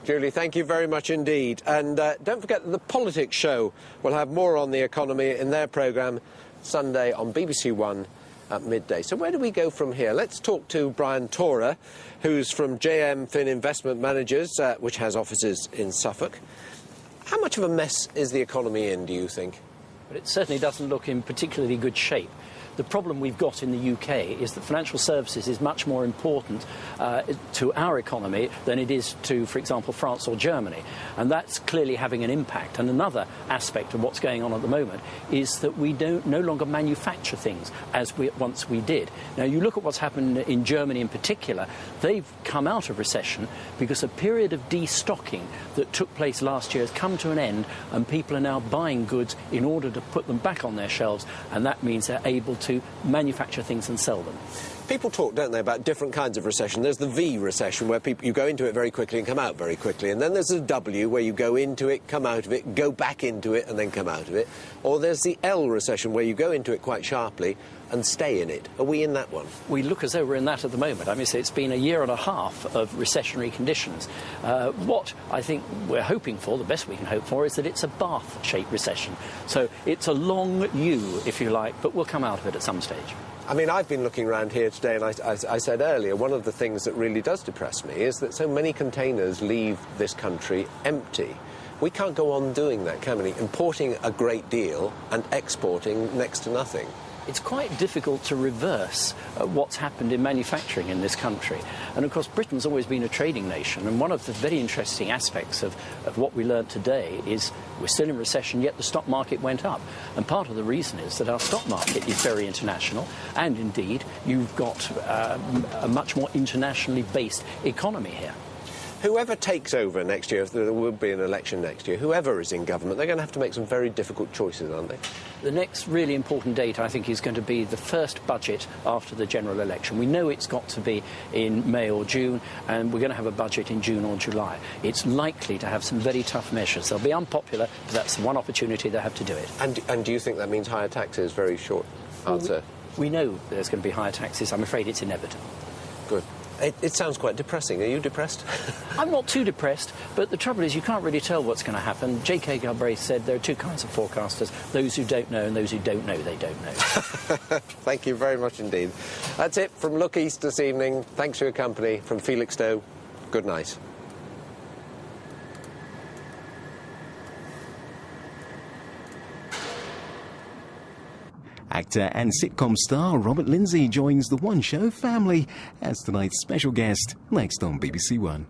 Julie, thank you very much indeed. And don't forget that the Politics Show will have more on the economy in their programme Sunday on BBC One at midday. So where do we go from here? Let's talk to Brian Tora, who's from JM Fin Investment Managers, which has offices in Suffolk. How much of a mess is the economy in, do you think? But it certainly doesn't look in particularly good shape. The problem we've got in the UK is that financial services is much more important to our economy than it is to, for example, France or Germany. And that's clearly having an impact. And another aspect of what's going on at the moment is that we no longer manufacture things as once we did. Now, you look at what's happened in Germany in particular. They've come out of recession because a period of destocking that took place last year has come to an end, and people are now buying goods in order to put them back on their shelves, and that means they're able to manufacture things and sell them. People talk, don't they, about different kinds of recession. There's the V recession, where you go into it very quickly and come out very quickly. And then there's the W, where you go into it, come out of it, go back into it, and then come out of it. Or there's the L recession, where you go into it quite sharply and stay in it. Are we in that one? We look as though we're in that at the moment. I mean, so it's been a year and a half of recessionary conditions. What I think we're hoping for, the best we can hope for, is that it's a bath-shaped recession. So it's a long U, if you like, but we'll come out of it at some stage. I mean, I've been looking around here today, and I said earlier, one of the things that really does depress me is that so many containers leave this country empty. We can't go on doing that, can we? Importing a great deal and exporting next to nothing. It's quite difficult to reverse what's happened in manufacturing in this country. And, of course, Britain's always been a trading nation, and one of the very interesting aspects of what we learned today is we're still in recession, yet the stock market went up. And part of the reason is that our stock market is very international, and, indeed, you've got a much more internationally based economy here. Whoever takes over next year, if there will be an election next year, whoever is in government, they're going to have to make some very difficult choices, aren't they? The next really important date, I think, is going to be the first budget after the general election. We know it's got to be in May or June, and we're going to have a budget in June or July. It's likely to have some very tough measures. They'll be unpopular, but that's one opportunity they have to do it. And do you think that means higher taxes? Very short answer. We know there's going to be higher taxes. I'm afraid it's inevitable. Good. It sounds quite depressing. Are you depressed? I'm not too depressed, but the trouble is you can't really tell what's going to happen. J.K. Galbraith said there are two kinds of forecasters, those who don't know and those who don't know they don't know. Thank you very much indeed. That's it from Look East this evening. Thanks for your company. From Felixstowe, good night. Actor and sitcom star Robert Lindsay joins the One Show family as tonight's special guest next on BBC One.